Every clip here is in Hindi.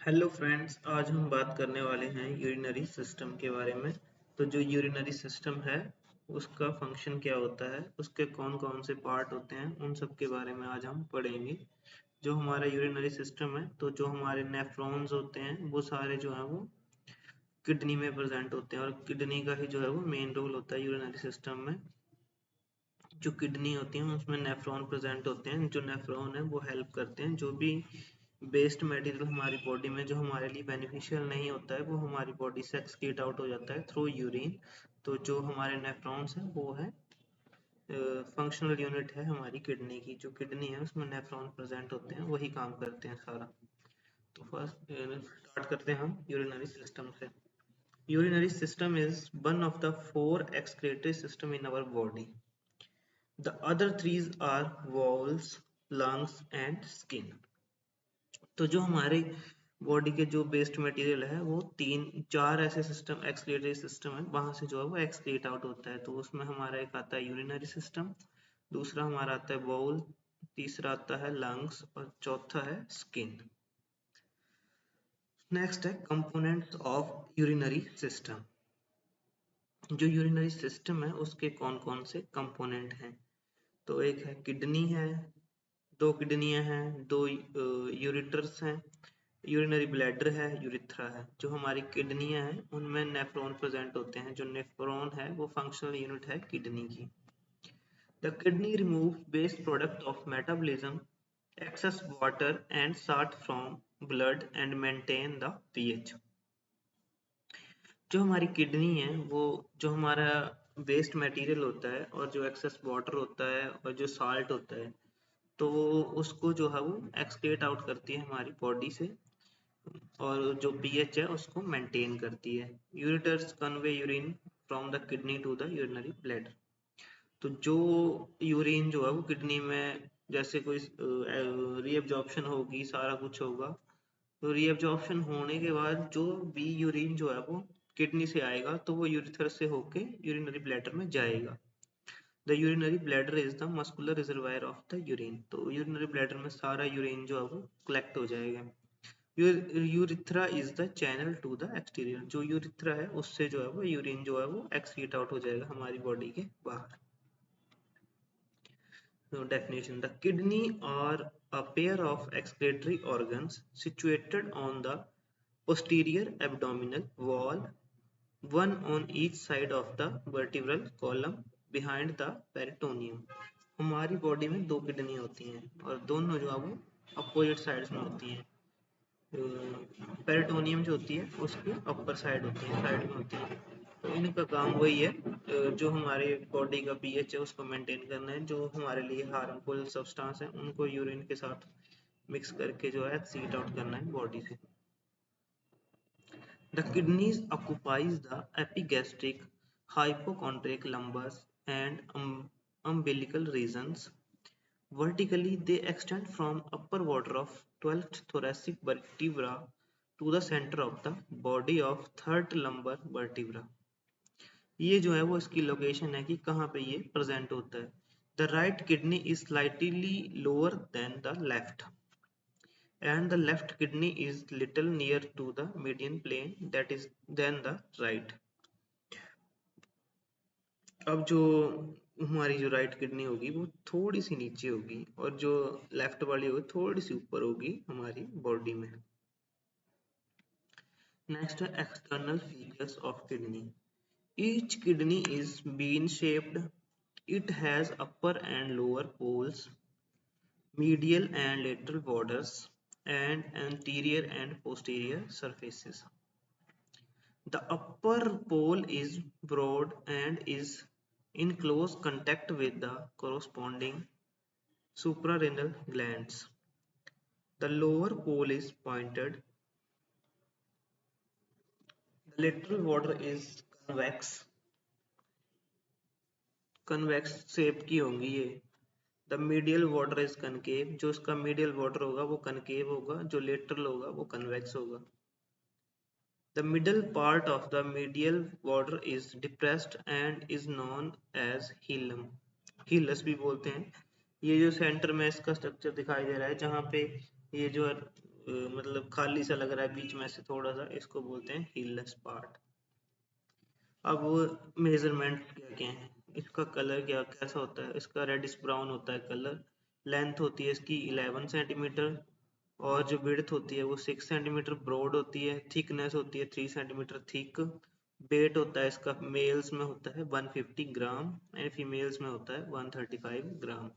हेलो फ्रेंड्स, आज हम बात करने वाले हैं यूरिनरी सिस्टम के बारे में। तो जो यूरिनरी सिस्टम है उसका फंक्शन क्या होता है, उसके कौन कौन से पार्ट होते हैं, उन सब के बारे में आज हम पढ़ेंगे। जो हमारा यूरिनरी सिस्टम है, तो जो हमारे नेफ्रॉन्स होते हैं वो सारे जो है वो किडनी में प्रेजेंट होते हैं और किडनी का ही जो है वो मेन रोल होता है यूरिनरी सिस्टम में। जो किडनी होती है उसमें नेफ्रॉन प्रेजेंट होते हैं। जो नेफ्रॉन है वो हेल्प करते हैं, जो भी वेस्ट मटेरियल हमारी बॉडी में जो हमारे लिए बेनिफिशियल नहीं होता है वो हमारी बॉडी से एक्सक्रीट आउट हो जाता है थ्रू यूरिन। तो जो हमारे नेफ्रॉन्स हैं वो है फंक्शनल यूनिट है हमारी किडनी की। जो किडनी है उसमें नेफ्रॉन प्रेजेंट होते हैं, वही काम करते हैं सारा। तो फर्स्ट स्टार्ट करते हैं हम यूरिनरी सिस्टम से। Urinary system is one of the four excretory system in our body. The other three are valves, lungs and skin. तो जो हमारे बॉडी के जो वेस्ट मटेरियल है वो तीन चार ऐसे सिस्टम एक्सक्रीटरी सिस्टम है, वहां से जो है वो एक्सक्रीट आउट होता है। तो उसमें हमारा एक आता है यूरिनरी सिस्टम, दूसरा हमारा आता है बाउल, तीसरा आता है लंग्स और चौथा है स्किन। नेक्स्ट है कंपोनेंट्स ऑफ यूरिनरी सिस्टम। जो यूरिनरी सिस्टम है उसके कौन कौन से कंपोनेंट हैं, तो एक है किडनी है, दो किडनियां हैं, दो यूरिटर्स हैं, यूरिनरी ब्लैडर है, यूरिथ्रा है। जो हमारी किडनियां हैं उनमें नेफ्रॉन प्रेजेंट होते हैं। जो नेफ्रॉन है वो फंक्शनल यूनिट है किडनी की। The kidney remove waste product of metabolism, excess water and salt from blood and maintain the pH। जो हमारी किडनी है वो जो हमारा वेस्ट मटेरियल होता है और जो एक्सेस वाटर होता है और जो साल्ट होता है, तो उसको जो है वो एक्सक्रीट आउट करती है हमारी बॉडी से और जो पीएच है उसको मेंटेन करती है। Ureters convey urine from the kidney to the urinary bladder. तो जो यूरिन जो है वो किडनी में जैसे कोई रीअब्जॉर्प्शन होगी, सारा कुछ होगा। तो रीअब्जॉर्प्शन होने के बाद जो भी यूरिन जो है वो किडनी से आएगा तो वो यूरिथर से होके यूरिनरी ब्लैडर में जाएगा। The urinary bladder is the muscular reservoir of the urine. तो यूरिनरी ब्लैडर में सारा यूरिन जो है वो कलेक्ट हो जाएगा। Urethra is the channel to the exterior. जो यूरिथ्रा है उससे जो है वो यूरिन जो है वो एक्सक्रीट आउट हो जाएगा हमारी बॉडी के बाहर। So definition: the kidney are a pair of excretory organs situated on the posterior abdominal wall, one on each side of the vertebral column behind the peritoneum। हमारी बॉडी में दो किडनी होती हैं और दोनों जो है वो अपोजिट साइड्स में होती हैं। पेरिटोनियम जो होती है उसकी अपर साइड होती है, साइड में होती है। तो इनका काम वही है, जो हमारे बॉडी का पीएच है उसको मेंटेन करना है। जो हमारे लिए हार्मफुल सब्सटेंस है उनको यूरिन के साथ मिक्स करके जो है एक्सीट आउट करना है बॉडी से। The kidneys occupies the epigastric, hypochondriac lumbus and umbilical regions. Vertically, they extend from upper quarter of 12th thoracic vertebra to the center of the body of third lumbar vertebra। ये जो है वो इसकी लोकेशन है कि कहाँ पे ये प्रेजेंट होता है। The right kidney is slightly lower than the left and the left kidney is little near to the median plane that is than the right। अब जो हमारी जो राइट किडनी होगी वो थोड़ी सी नीचे होगी और जो लेफ्ट वाली होगी थोड़ी सी ऊपर होगी हमारी बॉडी में। नेक्स्ट है external features of kidney. Each kidney is bean shaped, it has upper and lower poles, medial and lateral borders and anterior and posterior surfaces। The upper pole is broad and is in close contact with the corresponding suprarenal glands. The lower pole is pointed. The lateral border is convex shape की होंगी ये। The medial border is concave. जो उसका मीडियल बॉर्डर होगा वो कनकेव होगा, जो लेटरल होगा वो कन्वेक्स होगा। The middle part of the medial border is depressed and is known as hilum। hilus भी बोलते हैं। ये जो सेंटर में इसका स्ट्रक्चर दिखाई दे रहा है जहाँ पे ये जो मतलब खाली सा लग रहा है बीच में से थोड़ा सा, इसको बोलते हैं हीललेस पार्ट। अब मेजरमेंट क्या क्या है, इसका कलर क्या कैसा होता है, इसका रेडिश ब्राउन होता है कलर। लेंथ होती है इसकी 11 सेंटीमीटर, और जो विड्थ होती है वो 6 सेंटीमीटर ब्रॉड होती है। थिकनेस होती है 3 सेंटीमीटर थिक। वेट होता है इसका मेल्स में होता है 150 ग्राम एंड फीमेल्स में होता है 135 ग्राम।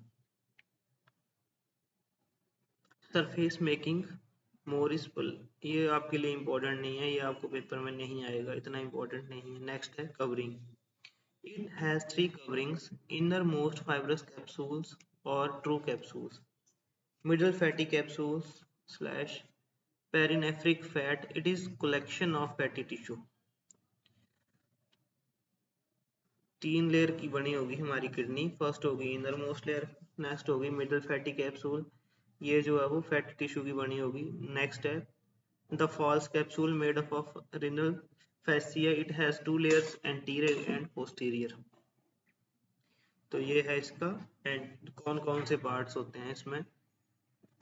सरफेस मेकिंग मोरिस्पल, ये आपके लिए इम्पोर्टेंट नहीं है, ये आपको पेपर में नहीं आएगा, इतना इम्पोर्टेंट नहीं है। नेक्स्ट है covering. It has 3 coverings, innermost fibrous capsules और true capsules, middle fatty capsules slash perinephric fat, it is collection of fatty tissue. 3 layer की बनी होगी हमारी किडनी। फर्स्ट होगी इनर मोस्ट लेयर, नेक्स्ट होगी मिडल फैटी कैप्सूल, ये जो है वो फैटी टिश्यू की बनी होगी। नेक्स्ट है the false capsule made up of renal fascia, it has 2 layers anterior and posterior. तो ये है इसका एंड कौन कौन से पार्ट्स होते हैं इसमें,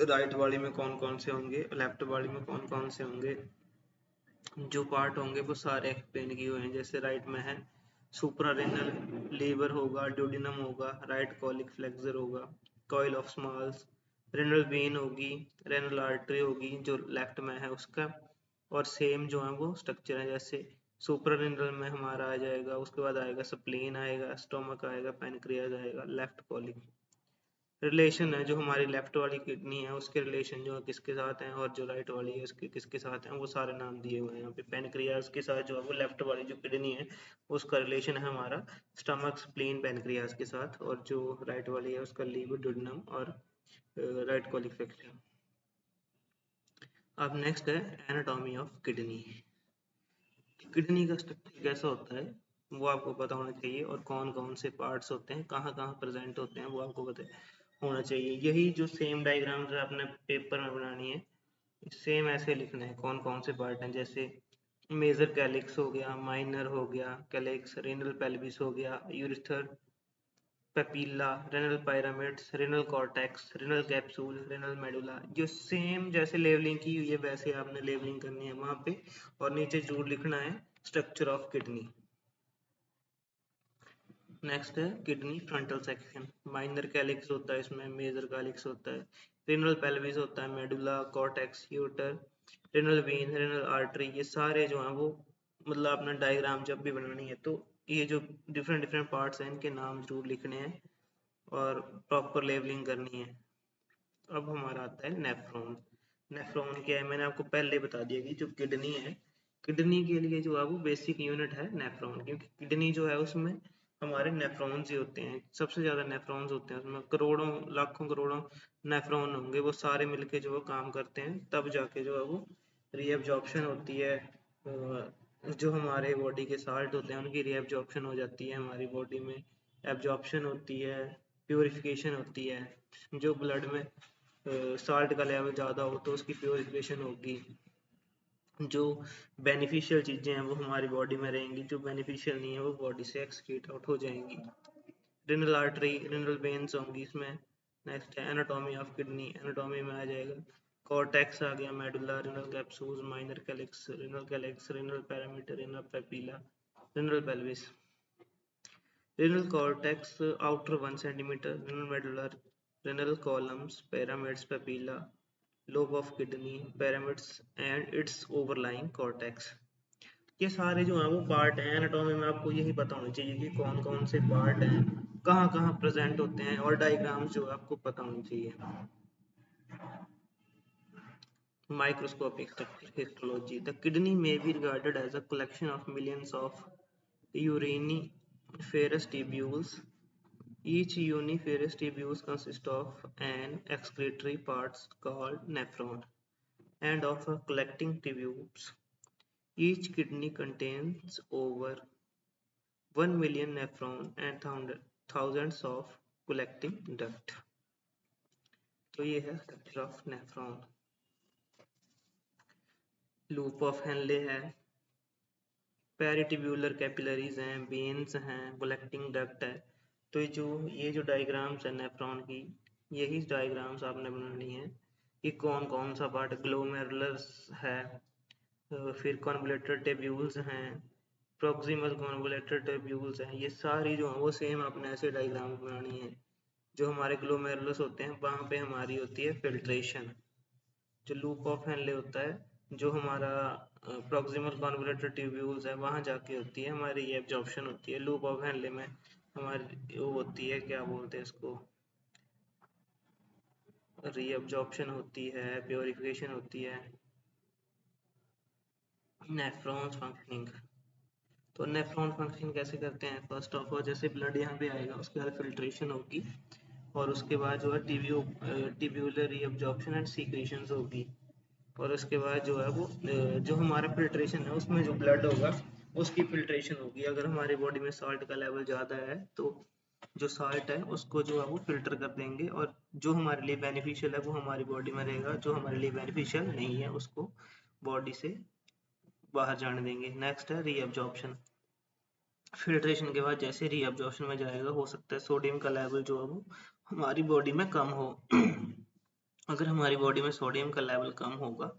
राइट वाली में कौन कौन से होंगे, लेफ्ट वाली में कौन कौन से होंगे। जो पार्ट होंगे वो सारे एक्सप्लेन किए हुए हैं। जैसे राइट में है सुप्रारेनल, लीवर होगा, ड्यूडिनम होगा, राइट कॉलिक फ्लेक्सर होगा, coil of smalls, renal vein होगी, रेनल आर्टरी होगी जो लेफ्ट में है उसका, और सेम जो है वो स्ट्रक्चर है। जैसे सुप्रारेनल में हमारा आ जाएगा, उसके बाद आएगा स्प्लीन आएगा, स्टोमक आएगा, पैनक्रियाज आएगा, लेफ्ट कॉलिक। रिलेशन है जो हमारी लेफ्ट वाली किडनी है उसके रिलेशन जो है किसके साथ हैं, और जो राइट वाली है उसके किसके साथ हैं, वो सारे नाम दिए हुए हैं यहाँ पे। पैनक्रियाज के साथ जो है वो लेफ्ट वाली जो किडनी है उसका रिलेशन है हमारा स्टमक, स्प्लीन, पैनक्रियाज के साथ, और जो राइट वाली है उसका लीवर, डुोडेनम और राइट कॉलिक फ्लेक्सर। अब नेक्स्ट है एनाटॉमी ऑफ किडनी। किडनी का स्ट्रक्चर कैसा होता है वो आपको पता होना चाहिए, और कौन कौन से पार्ट्स होते हैं, कहाँ कहाँ प्रेजेंट होते हैं, वो आपको पता होना चाहिए। यही जो सेम डायग्राम आपने पेपर में बनानी है, सेम ऐसे लिखना है कौन कौन से पार्ट हैं। जैसे मेजर कैलिक्स हो गया, माइनर हो गया कैलिक्स, रेनल पेल्विस हो गया, ureter, papilla, renal pyramids, renal cortex, renal capsule, renal medulla. जो सेम जैसे लेवलिंग की हुई है वैसे आपने लेवलिंग करनी है वहां पे, और नीचे जरूर लिखना है स्ट्रक्चर ऑफ किडनी। नेक्स्ट है kidney frontal section. Minor calyx होता है इसमें, मेजर कैलिक्स होता है, रेनल पेल्विस होता है, medulla, cortex, ureter, renal vein, renal artery, ये सारे जो हैं वो मतलब अपना डायग्राम जब भी बनानी है तो ये जो डिफरेंट डिफरेंट पार्ट्स हैं इनके नाम जरूर लिखने हैं और प्रॉपर लेवलिंग करनी है। अब हमारा आता है नेफ्रॉन। नेफ्रॉन क्या है, मैंने आपको पहले बता दिया कि जो किडनी है, किडनी के लिए जो है वो बेसिक यूनिट है नेफ्रॉन, क्योंकि किडनी जो है उसमें हमारे नेफ्रॉन्स ही होते हैं, सबसे ज्यादा नेफ्रॉन्स होते हैं उसमें, करोड़ों लाखों करोड़ों नेफ्रॉन होंगे, वो सारे मिलके जो वो काम करते हैं, तब जाके जो है वो रीअब्जॉर्प्शन होती है। जो हमारे बॉडी के साल्ट होते हैं उनकी रीअब्जॉर्प्शन हो जाती है हमारी बॉडी में, एब्जॉर्प्शन होती है, प्योरिफिकेशन होती है। जो ब्लड में साल्ट का लेवल ज़्यादा हो तो उसकी प्योरिफिकेशन होगी। जो बेनिफिशियल चीज़ें हैं वो हमारी बॉडी में रहेंगी, जो बेनिफिशियल नहीं है वो बॉडी से एक्सक्रीट आउट हो जाएंगी। रेनल आर्टरी, रेनल वेन्स होंगी इसमें। नेक्स्ट है एनाटॉमी ऑफ किडनी। एनाटॉमी में आ जाएगा कॉर्टेक्स आ गया, medulla, renal capsules, minor calyx, renal parameter, renal papilla, renal pelvis. Renal cortex outer 1 centimeter, renal medulla, renal columns, pyramids, papilla, lobe of kidney, pyramids and its overlying cortex। ये सारे जो हैं वो पार्ट हैं एनाटॉमी में, आपको यही पता होना चाहिए कि कौन कौन से पार्ट हैं, कहाँ कहाँ प्रेजेंट होते हैं, और डायग्राम्स जो आपको पता होनी चाहिए। Microscopic histology. The kidney may be regarded as a collection of millions of uriniferous tubules. Each uniferous tubule consists of an excretory parts called nephron and of a collecting tubes. Each kidney contains over 1 million nephron and thousands of collecting duct. तो ये है structure of nephron. Loop of Henle है, पेरिटिब्यूलर कैपिलरीज हैं, वेन्स हैं, कलेक्टिंग डक्ट है। तो ये जो डायग्राम्स है नेफ्रॉन की, यही डायग्राम्स आपने बनानी है कि कौन कौन सा पार्ट ग्लोमेरुलस है, फिर कॉन्वोलेटेड टेब्यूल्स हैं, प्रॉक्सिमल कॉन्वोलेटेड टेब्यूल्स हैं, ये सारी जो है वो सेम आपने ऐसे डायग्राम बनानी है। जो हमारे ग्लोमेरुलस होते हैं वहाँ पे हमारी होती है फिल्ट्रेशन। जो लूप ऑफ हेनले होता है, जो हमारा प्रॉक्सिमल कॉन्वोलेटेड ट्यूब्यूल्स है, वहाँ जाके होती है हमारी ये एब्जॉर्प्शन होती है। लूप ऑफ हेनले में हमारी वो होती है, क्या बोलते हैं इसको, रीअब्जॉर्प्शन होती है, प्योरिफिकेशन होती है, नेफ्रॉन्स फंक्शनिंग। तो नेफ्रॉन फंक्शन कैसे करते हैं? फर्स्ट ऑफ ऑल जैसे ब्लड यहाँ पे आएगा उसके बाद फिल्ट्रेशन होगी, और उसके बाद जो है टिब्यूलर रीअब्जॉर्प्शन एंड सीक्रेशंस होगी, और उसके बाद जो है वो जो हमारा फिल्ट्रेशन है उसमें जो ब्लड होगा उसकी फिल्ट्रेशन होगी। अगर हमारी बॉडी में साल्ट का लेवल ज़्यादा है तो जो साल्ट है उसको जो है वो फिल्टर कर देंगे, और जो हमारे लिए बेनिफिशियल है वो हमारी बॉडी में रहेगा, जो हमारे लिए बेनिफिशियल नहीं है उसको बॉडी से बाहर जाने देंगे। नेक्स्ट है रीअब्जॉर्प्शन। फिल्ट्रेशन के बाद जैसे रीअब्जॉर्प्शन में जाएगा, हो सकता है सोडियम का लेवल जो है वो हमारी बॉडी में कम हो। अगर हमारी बॉडी में सोडियम का लेवल कम होगा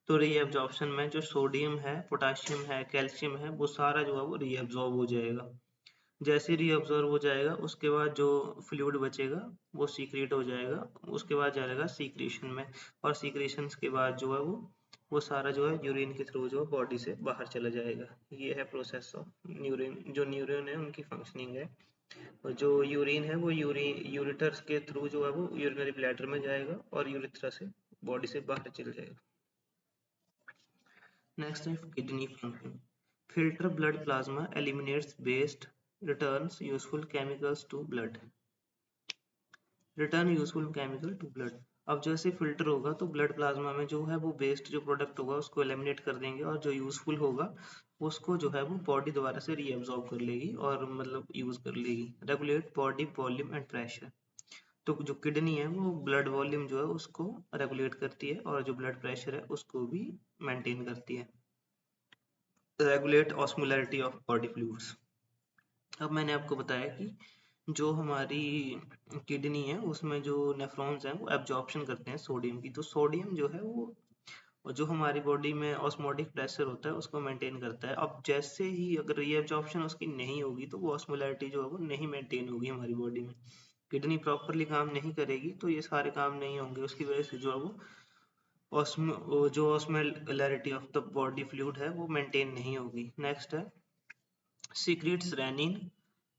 तो रीअब्जॉर्प्शन में जो सोडियम है, पोटाशियम है, कैल्शियम है, वो सारा जो है वो रीअब्जॉर्ब हो जाएगा। जैसे रीअब्जॉर्ब हो जाएगा उसके बाद जो फ्लूइड बचेगा वो सीक्रेट हो जाएगा, उसके बाद जाएगा सीक्रेशन में, और सीक्रेशन के बाद जो है वो सारा जो है यूरिन के थ्रू जो बॉडी से बाहर चला जाएगा। ये है प्रोसेस ऑफ यूरिन। जो न्यूरॉन है उनकी फंक्शनिंग है, और जो यूरिन है वो यूरिटर्स के थ्रू जो है वो यूरिनरी ब्लैडर में जाएगा और यूरिथ्रा से बॉडी से बाहर चल जाएगा। नेक्स्ट है kidney function. Filter blood plasma, eliminates waste, returns useful chemicals to blood. Return useful chemical to blood. अब जैसे फिल्टर होगा तो ब्लड प्लाज्मा में जो है वो वेस्ट जो प्रोडक्ट होगा उसको एलिमिनेट कर देंगे, और जो यूजफुल होगा उसको जो है वो बॉडी दोबारा से रीअब्जॉर्ब कर लेगी और मतलब यूज कर लेगी। Regulate body volume and pressure. तो जो किडनी है वो ब्लड वॉल्यूम जो है उसको रेगुलेट करती है, और जो ब्लड प्रेशर है उसको भी मेंटेन करती है। Regulate osmolarity of body fluids. अब मैंने आपको बताया कि जो हमारी किडनी है उसमें जो नेफ्रॉन्स हैं वो एब्जॉर्प्शन करते हैं सोडियम की। तो सोडियम जो है वो जो हमारी बॉडी में ऑस्मोटिक प्रेशर होता है उसको मेंटेन करता है। अब जैसे ही अगर रीअब्जॉर्प्शन उसकी नहीं होगी तो वो ऑस्मोलैरिटी जो है वो नहीं मेंटेन होगी हमारी बॉडी में, किडनी प्रॉपरली काम नहीं करेगी, तो ये सारे काम नहीं होंगे, उसकी वजह से जो है जो osmolarity of the body fluid है वो मेंटेन नहीं होगी। नेक्स्ट है secretes renin,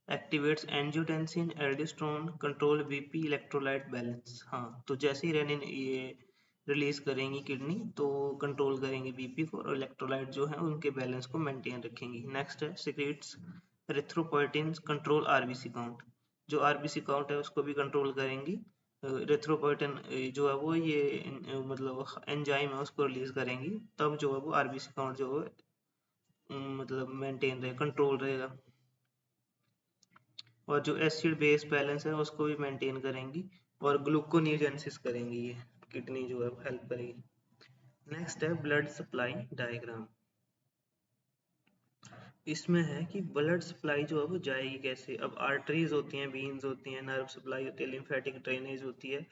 activates angiotensin, aldosterone, control BP, electrolyte balance. हाँ, तो जैसे ही रेनिन ये रिलीज करेंगी किडनी तो कंट्रोल करेंगी बीपी को, और इलेक्ट्रोलाइट जो है उनके बैलेंस को मेंटेन रखेंगी। नेक्स्ट है secrets erythropoietin, control RBC count. जो आरबीसी काउंट है उसको भी कंट्रोल करेंगी। एरिथ्रोपोइटिन जो है वो ये मतलब एंजाइम है उसको रिलीज करेंगी, तब जो है वो आरबीसी काउंट जो है मतलब मेंटेन रहे, कंट्रोल रहेगा। और जो एसिड बेस बैलेंस है उसको भी मेंटेन करेंगी, और ग्लूकोनियोजेनेसिस करेंगी, ये किडनी जो है हेल्प करेगी। नेक्स्ट है ब्लड सप्लाई डायग्राम। इसमें है कि ब्लड सप्लाई जो है वो जाएगी कैसे। अब आर्टरीज होती हैं, वेन्स होती हैं, नर्व सप्लाई होती है, लिम्फेटिक ड्रेनेज होती है।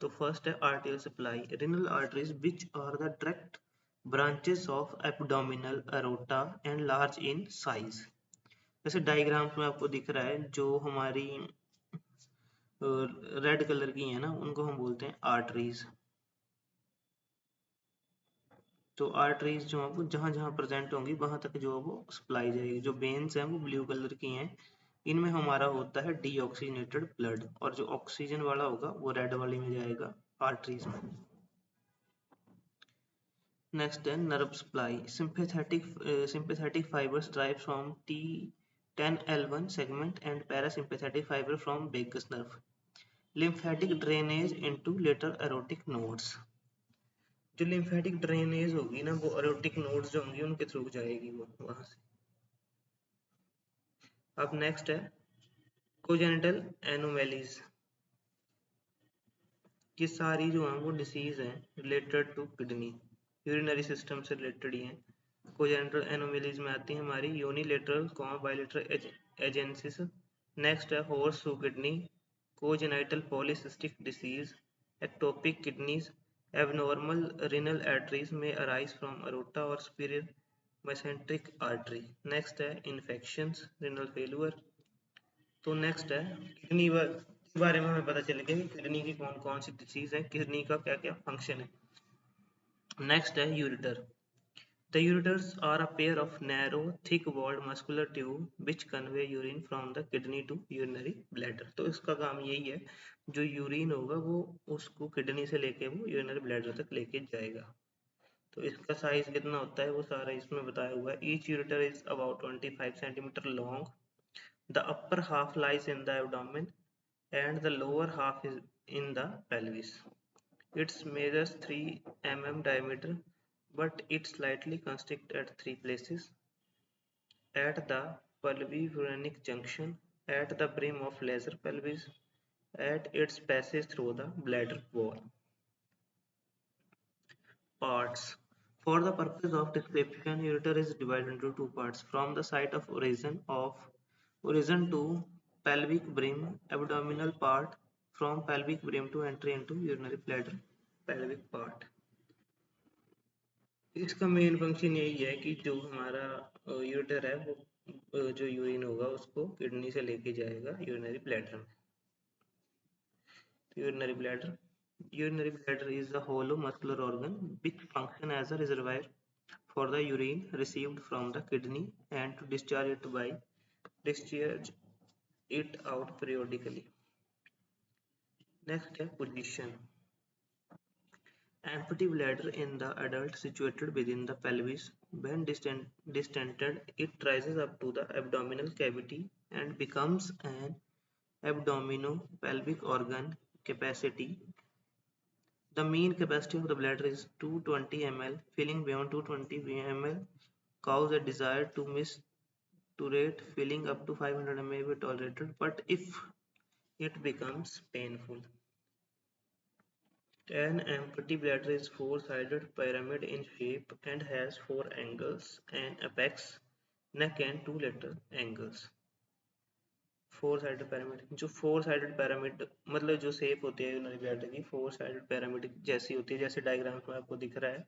तो फर्स्ट है arterial supply. Renal arteries which are the direct branches of abdominal aorta and large in size. जैसे डायग्राम में आपको दिख रहा है, जो हमारी रेड कलर की है ना उनको हम बोलते हैं आर्टरीज। तो आर्टरीज जो है वो जहाँ जहाँ प्रेजेंट होंगी वहां तक जो है वो सप्लाई जाएगी। जो वेन्स हैं वो ब्लू कलर की हैं, इनमें हमारा होता है डीऑक्सीजनेटेड ब्लड, और जो ऑक्सीजन वाला होगा वो रेड वाली में जाएगा आर्टरीज में। नेक्स्ट है nerve supply. sympathetic fibers derive from T10L1 segment and parasympathetic fiber from vagus nerve. Lymphatic drainage into lateral aortic nodes। जो लिम्फेटिक ड्रेनेज होगी ना वो एरोटिक नोड्स जो होंगी उनके थ्रू जाएगी वो वहां से। अब नेक्स्ट है कोजेनिटल एनोमैलीज। ये सारी जो है वो डिसीज हैं related to kidney, urinary system से रिलेटेड ही हैं। कोजेनिटल एनोमैलीज में आती है हमारी यूनिलेटरल बायलेटरल एजेंसिस। नेक्स्ट है horse kidney, congenital polycystic disease, ectopic kidneys, Abnormal renal arteries may arise from aorta or superior mesenteric artery. Next है infections, renal failure. तो नेक्स्ट है किडनी के बारे में हमें पता चल गया कि किडनी की कौन कौन सी डिसीज है, किडनी का क्या क्या फंक्शन है। नेक्स्ट है ureter. The ureters are a pair of narrow, thick-walled muscular tube which convey urine from the kidney to urinary bladder. तो इसका काम यही है, जो यूरिन होगा वो उसको किडनी से लेके वो यूरिनरी ब्लैडर तक लेके जाएगा। तो इसका साइज कितना होता है वो सारा इसमें बताया हुआ है। Each ureter is about 25 centimeter long. The upper half lies in the abdomen and the lower half is in the pelvis. It measures 3 mm diameter, but it slightly constricts at 3 places: at the pelvic junction, at the brim of lesser pelvis, at its passage through the bladder wall. Parts. For the purpose of description, ureter is divided into two parts. From the site of origin to pelvic brim, abdominal part; from pelvic brim to entry into urinary bladder, pelvic part. इसका मेन फंक्शन यही है कि जो हमारा यूरेटर है वो जो यूरिन होगा उसको किडनी से लेके जाएगा यूरिनरी ब्लैडर में। Urinary bladder is a hollow muscular organ which function as a reservoir for the urine received from the kidney and to discharge it out periodically. Next है position. Empty bladder in the adult situated within the pelvis. When distended, it rises up to the abdominal cavity and becomes an abdominopelvic organ. Capacity. The mean capacity of the bladder is 220 ml. Filling beyond 220 ml cause a desire to misturate. Filling up to 500 ml may be tolerated, but if it becomes painful. An empty bladder is four-sided pyramid in shape and has four angles: an apex, neck and two lateral angles. Four sided pyramid, जो फोर साइडेड pyramid मतलब जो शेप होती है यूरिनरी ब्लैडर की फोर साइडेड pyramid जैसी होती है, जैसे डायग्राम में आपको दिख रहा है।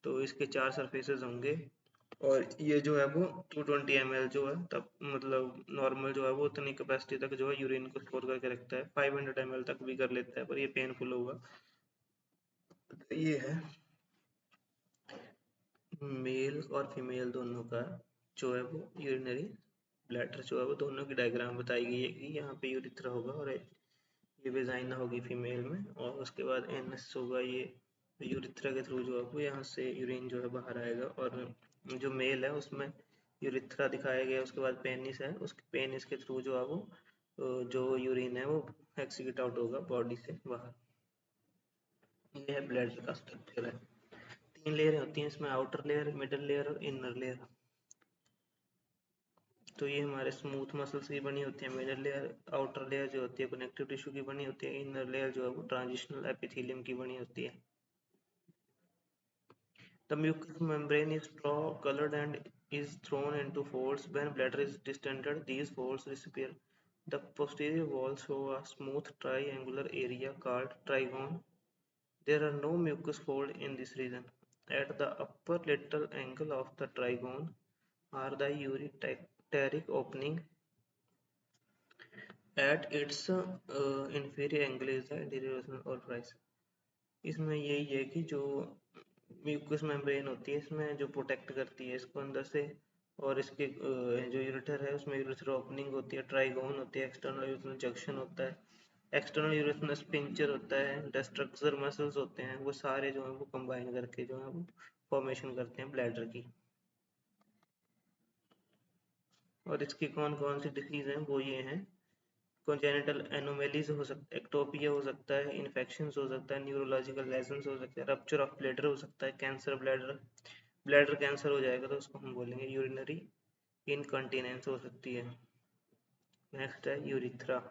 तो इसके चार सरफेसेस होंगे और ये जो है वो 220 ml जो है तब मतलब नॉर्मल जो है वो उतनी कैपेसिटी तक जो है यूरिन को स्टोर करके रखता है। 500 ml तक भी कर लेता है, पर ये पेनफुल होगा। तो ये है मेल और फीमेल दोनों का जो है वो यूरिनरी ब्लैडर जो है वो दोनों की डायग्राम बताई गई है कि यहाँ पे यूरिथ्रा होगा और ये वेजाइना होगी फीमेल में, और उसके बाद एनएस होगा। ये यूरिथ्रा के थ्रू जो है वो यहाँ से यूरिन जो है बाहर आएगा, और जो मेल है उसमें यूरिथ्रा दिखाया गया। उसके बाद पेनिस है, उसके पेनिस के थ्रू जो है वो जो यूरिन है वो एक्सिक्यूट आउट होगा बॉडी से बाहर। ये है ब्लैडर का स्ट्रक्चर है। 3 लेयर होती हैं इसमें, आउटर लेयर, मिडल लेयर और इनर लेयर। तो ये हमारे स्मूथ मसल्स की बनी होती है मिडल लेयर, आउटर लेयर जो होती है कनेक्टिव टिश्यू की बनी होती है, इनर लेयर जो है वो ट्रांजिशनल एपिथेलियम की बनी होती है। The mucous membrane is straw colored and is thrown into folds. When bladder is distended, these folds disappear. The posterior walls show a smooth triangular area called trigone. There are no mucous folds in this region. At the upper lateral angle of the trigone are the ureteric opening. At its inferior angle is the anterior orifice. इसमें यही है कि जो म्यूकस मेम्ब्रेन होती है इसमें जो प्रोटेक्ट करती है इसको अंदर से, और इसके जो यूरेटर है उसमें यूरेथ्रल ओपनिंग होती है, ट्राइगोन होती है, एक्सटर्नल यूरेथ्रल जंक्शन होता है, एक्सटर्नल यूरेथ्रल स्पिंचर होता है, डेस्ट्रक्चर मसल्स होते हैं। वो सारे जो है वो कंबाइन करके जो है वो फॉर्मेशन करते हैं ब्लैडर की। और इसकी कौन कौन सी डिसीज हैं वो ये हैं: कॉन्जेनिटल एनोमेलीज हो सकता है, एक्टोपिया हो सकता है, इन्फेक्शंस हो सकता है, न्यूरोलॉजिकल लेजन्स हो सकते हैं, रप्चर ऑफ ब्लैडर हो सकता है, कैंसर ब्लैडर कैंसर हो जाएगा तो उसको हम बोलेंगे यूरिनरी इनकॉन्टिनेंस हो सकती है। नेक्स्ट है urethra.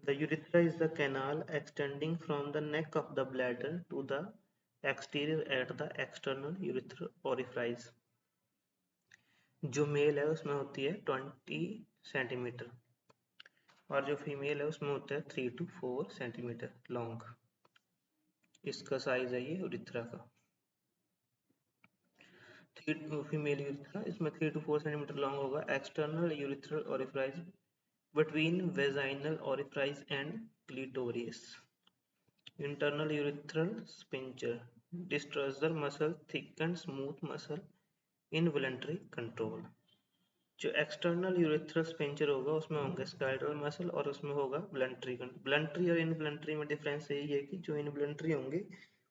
The urethra is the canal extending from the neck of the bladder to the exterior at the external urethral orifice. जो मेल है उसमें होती है 20 सेंटीमीटर और जो फीमेल है उसमें होता है 3 to 4 सेंटीमीटर लॉन्ग। इसका साइज है ये यूरिथ्रा का। फीमेल यूरिथ्रा, इसमें 3 to 4 सेंटीमीटर लॉन्ग होगा। External urethral orifice between vaginal orifice and clitoris. Internal urethral sphincter, detrusor muscle, thick and smooth muscle, involuntary control. जो एक्सटर्नल यूरिथ्रल स्पिंचर होगा उसमें होंगे स्केलेटल मसल और उसमें होगा वॉलंटरी। वॉलंटरी और इनवॉलंटरी में डिफरेंस यही है कि जो इनवॉलंटरी होंगे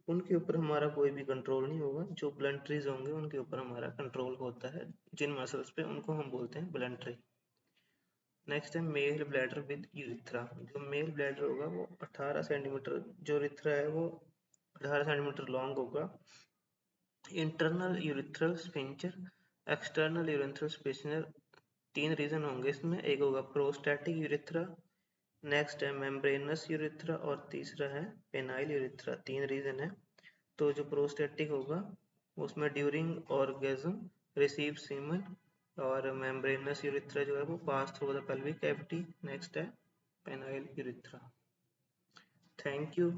उनके ऊपर हमारा कोई भी कंट्रोल नहीं होगा, जो वॉलंटरीज होंगे उनके ऊपर हमारा कंट्रोल होता है। जिन मसल्स पे उनको हम बोलते हैं वॉलंटरी। नेक्स्ट है मेल ब्लैडर विद यूरिथ्रा। जो मेल ब्लैडर होगा वो 18 सेंटीमीटर, जो यूरिथ्रा है वो 18 सेंटीमीटर लॉन्ग होगा। Internal urethral sphincter, external urethral sphincter, 3 region होंगे इसमें। एक होगा प्रोस्टैटिक यूरिथ्रा, नेक्स्ट है मेम्ब्रेनस यूरिथ्रा और तीसरा है पेनाइल यूरिथ्रा। 3 रीजन है। तो जो प्रोस्टैटिक होगा उसमें ड्यूरिंग ऑर्गेज्म रिसीव सीमन, और मेम्ब्रेनस यूरिथ्रा जो है वो pass through the pelvic cavity. Next है पेनाइल यूरिथ्रा। Thank you.